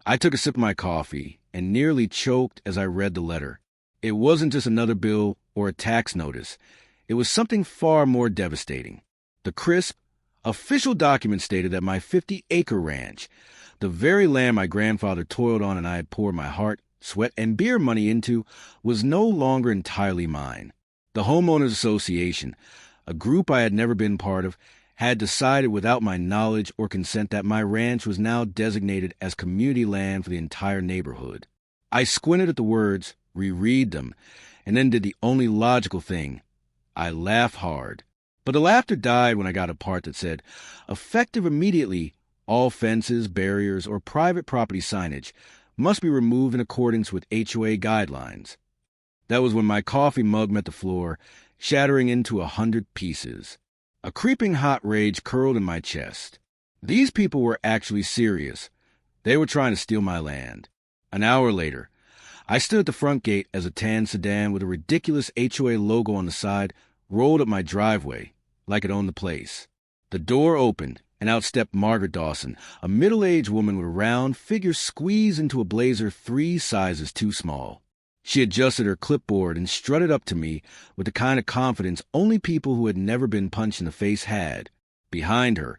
I took a sip of my coffee and nearly choked as I read the letter. It wasn't just another bill or a tax notice. It was something far more devastating. The crisp, official document stated that my 50-acre ranch, the very land my grandfather toiled on and I had poured my heart, sweat, and beer money into, was no longer entirely mine. The Homeowners Association, a group I had never been part of, had decided without my knowledge or consent that my ranch was now designated as community land for the entire neighborhood. I squinted at the words, reread them, and then did the only logical thing. I laughed hard. But the laughter died when I got a part that said, effective immediately, all fences, barriers, or private property signage must be removed in accordance with HOA guidelines. That was when my coffee mug met the floor, shattering into 100 pieces. A creeping hot rage curled in my chest. These people were actually serious. They were trying to steal my land. An hour later, I stood at the front gate as a tan sedan with a ridiculous HOA logo on the side rolled up my driveway, like it owned the place. The door opened, and out stepped Margaret Dawson, a middle-aged woman with a round figure squeezed into a blazer 3 sizes too small. She adjusted her clipboard and strutted up to me with the kind of confidence only people who had never been punched in the face had. Behind her,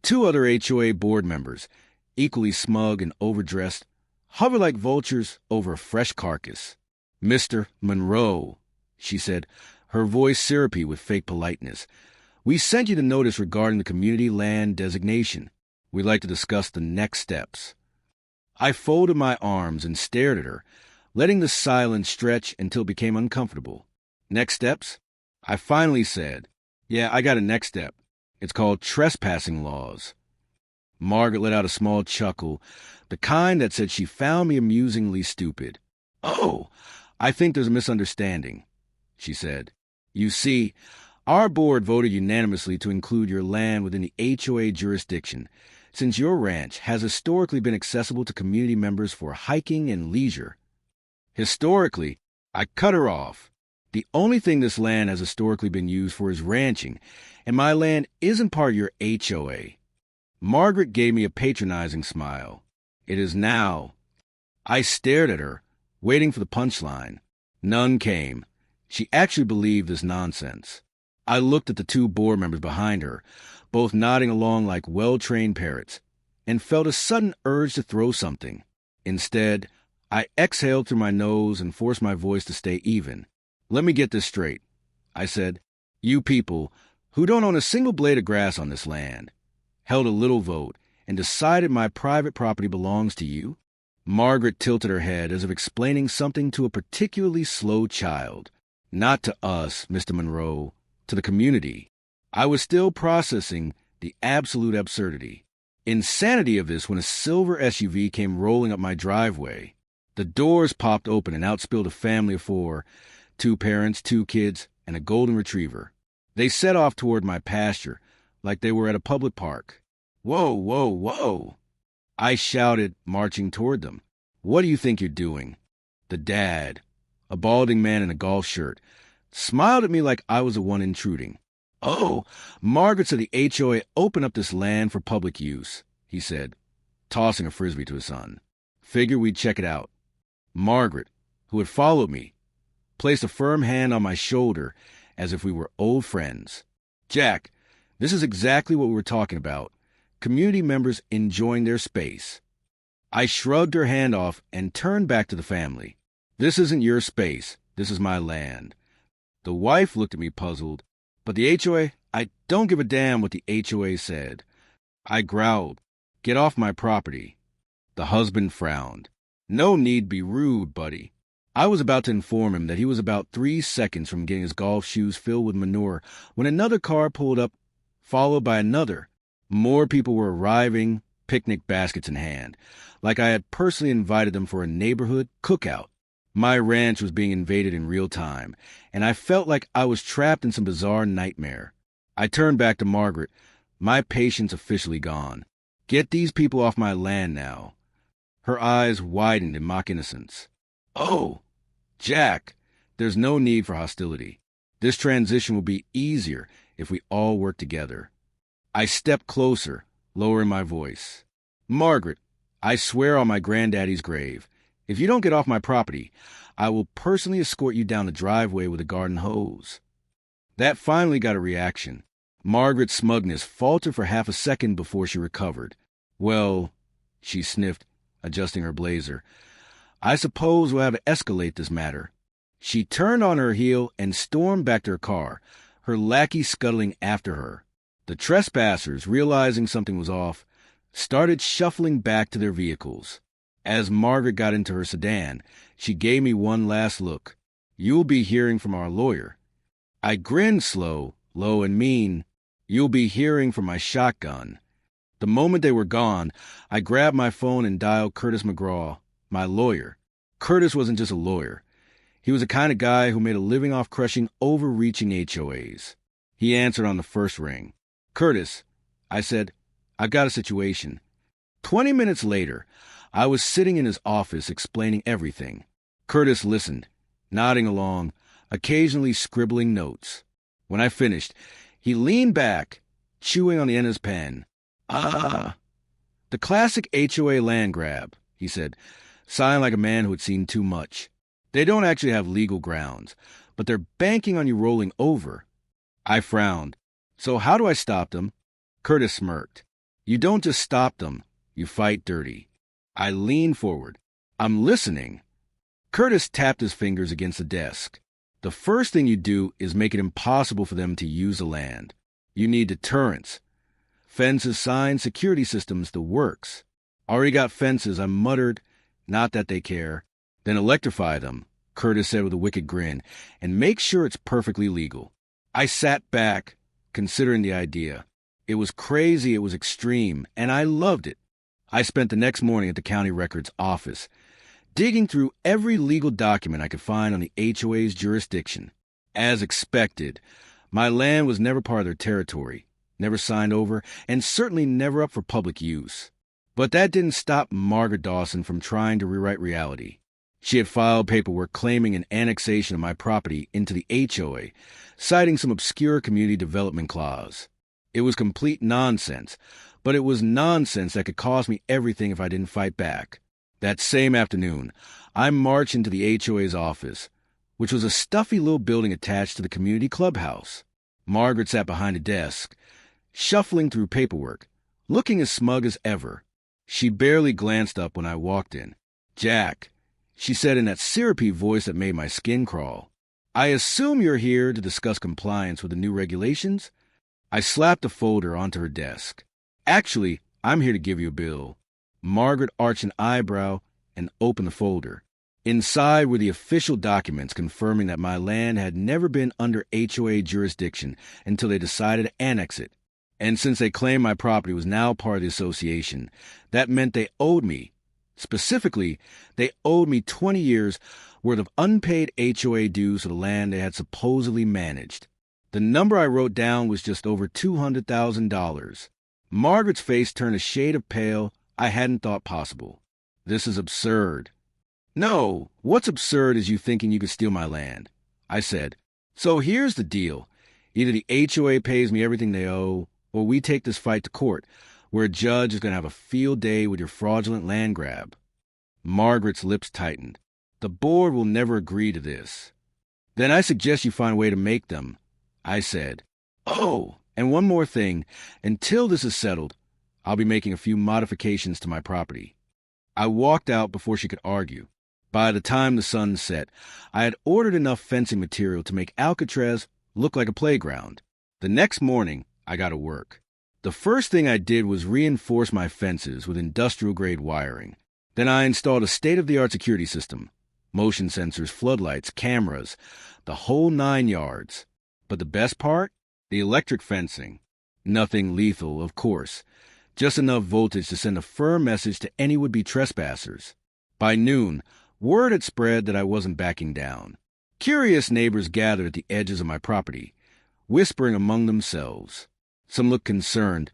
2 other HOA board members, equally smug and overdressed, hovered like vultures over a fresh carcass. "Mr. Monroe," she said, her voice syrupy with fake politeness, "we sent you the notice regarding the community land designation. We'd like to discuss the next steps." I folded my arms and stared at her, letting the silence stretch until it became uncomfortable. "Next steps?" I finally said, "Yeah, I got a next step. It's called trespassing laws." Margaret let out a small chuckle, the kind that said she found me amusingly stupid. "Oh, I think there's a misunderstanding," she said. "You see, our board voted unanimously to include your land within the HOA jurisdiction, since your ranch has historically been accessible to community members for hiking and leisure." Historically, I cut her off. The only thing this land has historically been used for is ranching, and my land isn't part of your HOA. Margaret gave me a patronizing smile. "It is now." I stared at her, waiting for the punchline. None came. She actually believed this nonsense. I looked at the 2 board members behind her, both nodding along like well-trained parrots, and felt a sudden urge to throw something. Instead, I exhaled through my nose and forced my voice to stay even. "Let me get this straight," I said. "You people, who don't own a single blade of grass on this land, held a little vote and decided my private property belongs to you?" Margaret tilted her head as if explaining something to a particularly slow child. "Not to us, Mr. Monroe, to the community." I was still processing the absolute absurdity, insanity of this when a silver SUV came rolling up my driveway. The doors popped open and out spilled a family of 4, 2 parents, 2 kids, and a golden retriever. They set off toward my pasture like they were at a public park. "Whoa, whoa, whoa!" I shouted, marching toward them. "What do you think you're doing?" The dad, a balding man in a golf shirt, smiled at me like I was the one intruding. "Oh, Margaret said the HOA opened up this land for public use," he said, tossing a frisbee to his son. "Figured we'd check it out." Margaret, who had followed me, placed a firm hand on my shoulder as if we were old friends. "Jack, this is exactly what we were talking about. Community members enjoying their space." I shrugged her hand off and turned back to the family. "This isn't your space. This is my land." The wife looked at me puzzled. "But the HOA? I don't give a damn what the HOA said." I growled, "Get off my property." The husband frowned. "No need be rude, buddy." I was about to inform him that he was about 3 seconds from getting his golf shoes filled with manure when another car pulled up, followed by another. More people were arriving, picnic baskets in hand, like I had personally invited them for a neighborhood cookout. My ranch was being invaded in real time, and I felt like I was trapped in some bizarre nightmare. I turned back to Margaret, my patience officially gone. "Get these people off my land now." Her eyes widened in mock innocence. "Oh, Jack, there's no need for hostility. This transition will be easier if we all work together." I stepped closer, lowering my voice. "Margaret, I swear on my granddaddy's grave, if you don't get off my property, I will personally escort you down the driveway with a garden hose. That finally got a reaction. Margaret's smugness faltered for half a second before she recovered. Well, she sniffed, adjusting her blazer, I suppose we'll have to escalate this matter. She turned on her heel and stormed back to her car, her lackey scuttling after her. The trespassers, realizing something was off, started shuffling back to their vehicles. As Margaret got into her sedan, she gave me one last look. You'll be hearing from our lawyer. I grinned slow, low and mean. You'll be hearing from my shotgun. The moment they were gone, I grabbed my phone and dialed Curtis McGraw, my lawyer. Curtis wasn't just a lawyer. He was the kind of guy who made a living off crushing overreaching HOAs. He answered on the first ring. Curtis, I said, I've got a situation. 20 minutes later, I was sitting in his office explaining everything. Curtis listened, nodding along, occasionally scribbling notes. When I finished, he leaned back, chewing on the end of his pen. The classic HOA land grab, he said, sighing like a man who had seen too much. They don't actually have legal grounds, but they're banking on you rolling over. I frowned. So how do I stop them? Curtis smirked. You don't just stop them, you fight dirty. I leaned forward. I'm listening. Curtis tapped his fingers against the desk. The first thing you do is make it impossible for them to use the land. You need deterrence. Fences, signs, security systems, the works. Already got fences, I muttered. Not that they care. Then electrify them, Curtis said with a wicked grin, and make sure it's perfectly legal. I sat back, considering the idea. It was crazy, it was extreme, and I loved it. I spent the next morning at the county records office, digging through every legal document I could find on the HOA's jurisdiction. As expected, my land was never part of their territory, never signed over, and certainly never up for public use. But that didn't stop Margaret Dawson from trying to rewrite reality. She had filed paperwork claiming an annexation of my property into the HOA, citing some obscure community development clause. It was complete nonsense, but it was nonsense that could cost me everything if I didn't fight back. That same afternoon, I marched into the HOA's office, which was a stuffy little building attached to the community clubhouse. Margaret sat behind a desk, shuffling through paperwork, looking as smug as ever. She barely glanced up when I walked in. Jack, she said in that syrupy voice that made my skin crawl, I assume you're here to discuss compliance with the new regulations? I slapped the folder onto her desk. Actually, I'm here to give you a bill. Margaret arched an eyebrow and opened the folder. Inside were the official documents confirming that my land had never been under HOA jurisdiction until they decided to annex it. And since they claimed my property was now part of the association, that meant they owed me. Specifically, they owed me 20 years' worth of unpaid HOA dues for the land they had supposedly managed. The number I wrote down was just over $200,000. Margaret's face turned a shade of pale I hadn't thought possible. This is absurd. No, what's absurd is you thinking you could steal my land, I said. So here's the deal. Either the HOA pays me everything they owe, or we take this fight to court, where a judge is going to have a field day with your fraudulent land grab. Margaret's lips tightened. The board will never agree to this. Then I suggest you find a way to make them, I said. Oh, and one more thing. Until this is settled, I'll be making a few modifications to my property. I walked out before she could argue. By the time the sun set, I had ordered enough fencing material to make Alcatraz look like a playground. The next morning, I got to work. The first thing I did was reinforce my fences with industrial-grade wiring. Then I installed a state-of-the-art security system. Motion sensors, floodlights, cameras, the whole 9 yards. But the best part? The electric fencing. Nothing lethal, of course. Just enough voltage to send a firm message to any would-be trespassers. By noon, word had spread that I wasn't backing down. Curious neighbors gathered at the edges of my property, whispering among themselves. Some looked concerned,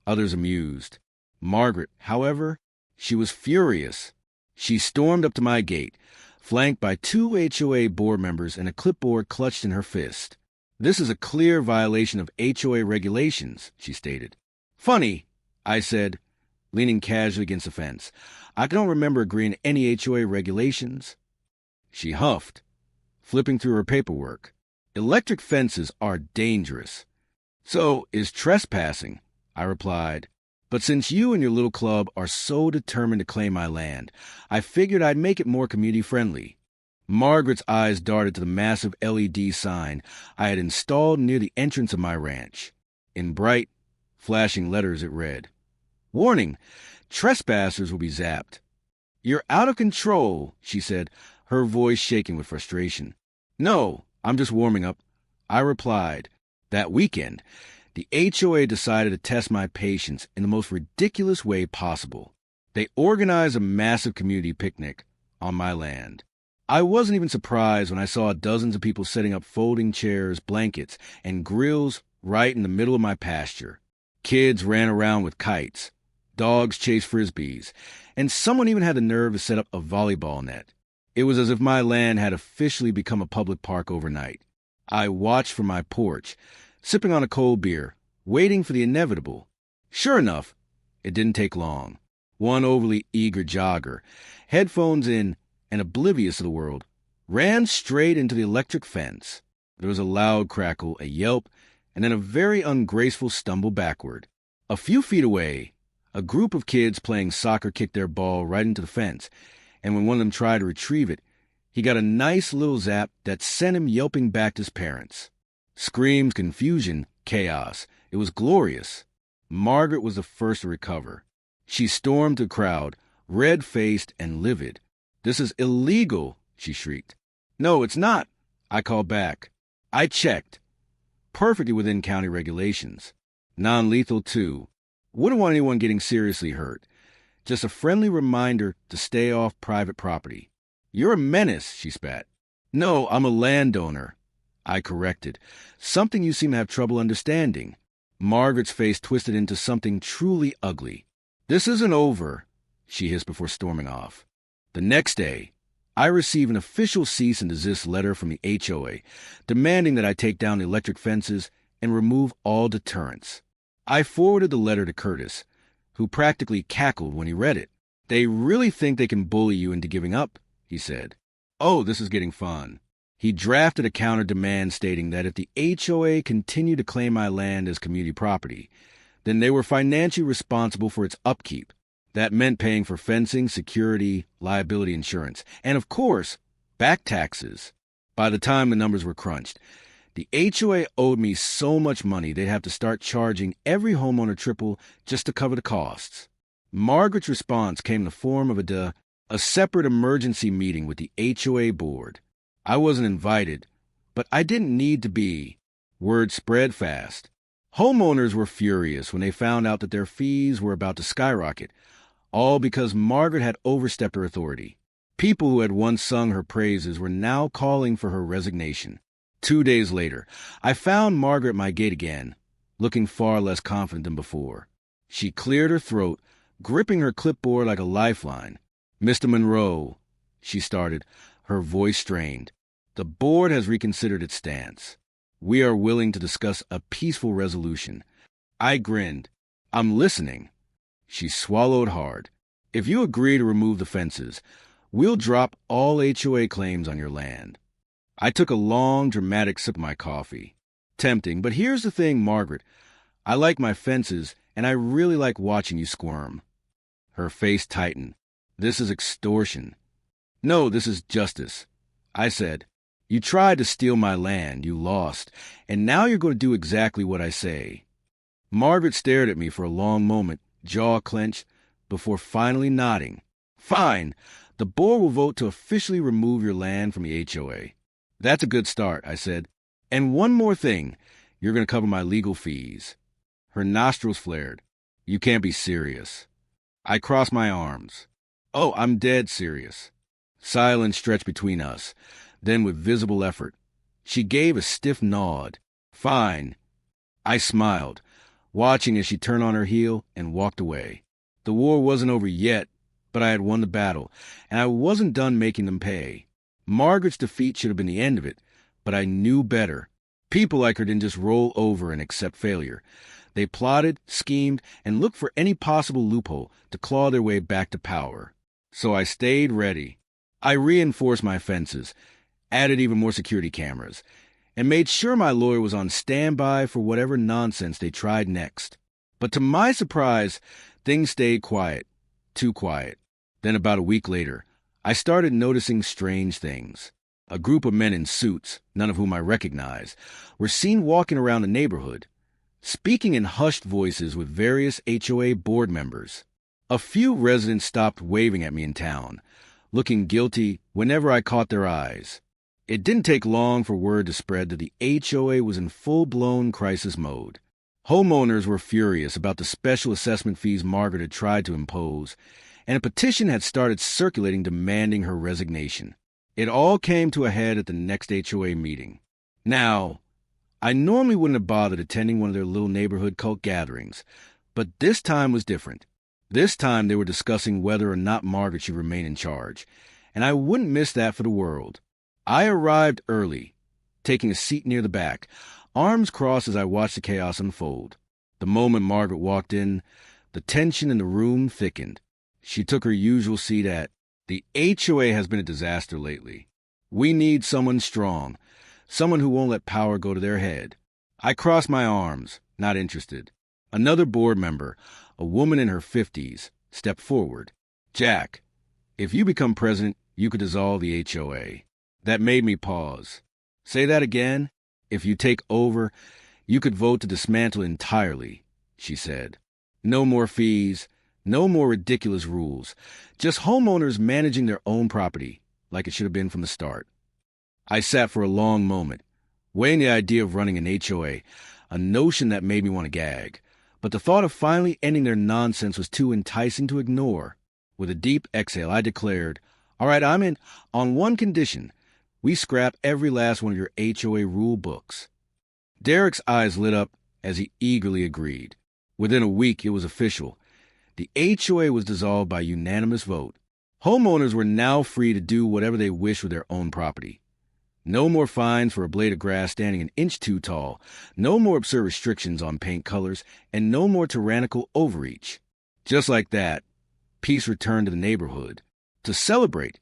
others amused. Margaret, however, she was furious. She stormed up to my gate, flanked by 2 HOA board members and a clipboard clutched in her fist. This is a clear violation of HOA regulations, she stated. Funny, I said. leaning casually against the fence. I don't remember agreeing to any HOA regulations. She huffed, flipping through her paperwork. Electric fences are dangerous. So is trespassing, I replied. But since you and your little club are so determined to claim my land, I figured I'd make it more community-friendly. Margaret's eyes darted to the massive LED sign I had installed near the entrance of my ranch. In bright, flashing letters it read, "Warning, trespassers will be zapped." "You're out of control," she said, her voice shaking with frustration. "No, I'm just warming up," I replied. That weekend, the HOA decided to test my patience in the most ridiculous way possible. They organized a massive community picnic on my land. I wasn't even surprised when I saw dozens of people setting up folding chairs, blankets, and grills right in the middle of my pasture. Kids ran around with kites, dogs chased frisbees, and someone even had the nerve to set up a volleyball net. It was as if my land had officially become a public park overnight. I watched from my porch, sipping on a cold beer, waiting for the inevitable. Sure enough, it didn't take long. One overly eager jogger, headphones in and oblivious of the world, ran straight into the electric fence. There was a loud crackle, a yelp, and then a very ungraceful stumble backward. A few feet away, a group of kids playing soccer kicked their ball right into the fence, and when one of them tried to retrieve it, he got a nice little zap that sent him yelping back to his parents. Screams, confusion, chaos. It was glorious. Margaret was the first to recover. She stormed the crowd, red-faced and livid. "This is illegal," she shrieked. "No, it's not," I called back. I checked. Perfectly within county regulations. Non-lethal, too. Wouldn't want anyone getting seriously hurt. Just a friendly reminder to stay off private property. "You're a menace," she spat. "No, I'm a landowner," I corrected. "Something you seem to have trouble understanding." Margaret's face twisted into something truly ugly. "This isn't over," she hissed before storming off. The next day, I received an official cease and desist letter from the HOA, demanding that I take down the electric fences and remove all deterrents. I forwarded the letter to Curtis, who practically cackled when he read it. "They really think they can bully you into giving up," he said. "Oh, this is getting fun." He drafted a counter demand stating that if the HOA continued to claim my land as community property, then they were financially responsible for its upkeep. That meant paying for fencing, security, liability insurance, and of course, back taxes. By the time the numbers were crunched, the HOA owed me so much money they'd have to start charging every homeowner triple just to cover the costs. Margaret's response came in the form of a separate emergency meeting with the HOA board. I wasn't invited, but I didn't need to be. Word spread fast. Homeowners were furious when they found out that their fees were about to skyrocket, all because Margaret had overstepped her authority. People who had once sung her praises were now calling for her resignation. 2 days later, I found Margaret at my gate again, looking far less confident than before. She cleared her throat, gripping her clipboard like a lifeline. "Mr. Monroe," she started, her voice strained. "The board has reconsidered its stance. We are willing to discuss a peaceful resolution." I grinned. "I'm listening." She swallowed hard. "If you agree to remove the fences, we'll drop all HOA claims on your land." I took a long, dramatic sip of my coffee. Tempting, but here's the thing, Margaret. I like my fences, and I really like watching you squirm. Her face tightened. "This is extortion." "No, this is justice," I said. "You tried to steal my land, you lost, and now you're going to do exactly what I say." Margaret stared at me for a long moment, jaw clenched, before finally nodding. "Fine. The board will vote to officially remove your land from the HOA." "That's a good start," I said. "And one more thing. You're going to cover my legal fees." Her nostrils flared. "You can't be serious." I crossed my arms. "Oh, I'm dead serious." Silence stretched between us. Then, with visible effort, she gave a stiff nod. "Fine." I smiled, watching as she turned on her heel and walked away. The war wasn't over yet, but I had won the battle, and I wasn't done making them pay. Margaret's defeat should have been the end of it, but I knew better. People like her didn't just roll over and accept failure. They plotted, schemed, and looked for any possible loophole to claw their way back to power. So I stayed ready. I reinforced my fences, added even more security cameras, and made sure my lawyer was on standby for whatever nonsense they tried next. But to my surprise, things stayed quiet. Too quiet. Then about a week later, I started noticing strange things. A group of men in suits, none of whom I recognized, were seen walking around the neighborhood, speaking in hushed voices with various HOA board members. A few residents stopped waving at me in town, looking guilty whenever I caught their eyes. It didn't take long for word to spread that the HOA was in full-blown crisis mode. Homeowners were furious about the special assessment fees Margaret had tried to impose, and a petition had started circulating demanding her resignation. It all came to a head at the next HOA meeting. Now, I normally wouldn't have bothered attending one of their little neighborhood cult gatherings, but this time was different. This time they were discussing whether or not Margaret should remain in charge, and I wouldn't miss that for the world. I arrived early, taking a seat near the back, arms crossed as I watched the chaos unfold. The moment Margaret walked in, the tension in the room thickened. She took her usual seat at, "The HOA has been a disaster lately. We need someone strong, someone who won't let power go to their head." I crossed my arms, not interested. Another board member, a woman in her 50s, stepped forward. "Jack, if you become president, you could dissolve the HOA." That made me pause. "Say that again? If you take over, you could vote to dismantle it entirely," she said. "No more fees, no more ridiculous rules, just homeowners managing their own property, like it should have been from the start." I sat for a long moment, weighing the idea of running an HOA, a notion that made me want to gag. But the thought of finally ending their nonsense was too enticing to ignore. With a deep exhale, I declared, "All right, I'm in, on one condition. We scrap every last one of your HOA rule books." Derek's eyes lit up as he eagerly agreed. Within a week, it was official. The HOA was dissolved by unanimous vote. Homeowners were now free to do whatever they wished with their own property. No more fines for a blade of grass standing an inch too tall, no more absurd restrictions on paint colors, and no more tyrannical overreach. Just like that, peace returned to the neighborhood. To celebrate,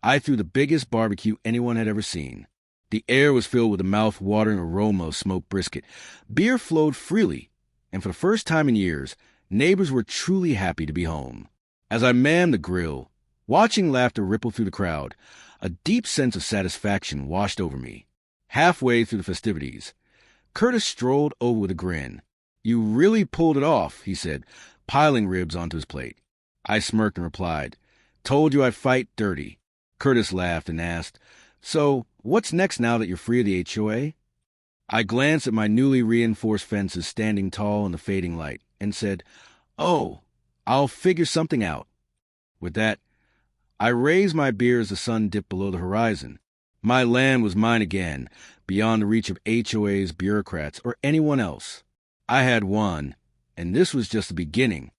I threw the biggest barbecue anyone had ever seen. The air was filled with the mouth-watering aroma of smoked brisket. Beer flowed freely, and for the first time in years, neighbors were truly happy to be home. As I manned the grill, watching laughter ripple through the crowd, a deep sense of satisfaction washed over me. Halfway through the festivities, Curtis strolled over with a grin. "You really pulled it off," he said, piling ribs onto his plate. I smirked and replied, "Told you I'd fight dirty." Curtis laughed and asked, "So, what's next now that you're free of the HOA?" I glanced at my newly reinforced fences standing tall in the fading light and said, "Oh, I'll figure something out." With that, I raised my beer as the sun dipped below the horizon. My land was mine again, beyond the reach of HOAs, bureaucrats, or anyone else. I had won, and this was just the beginning.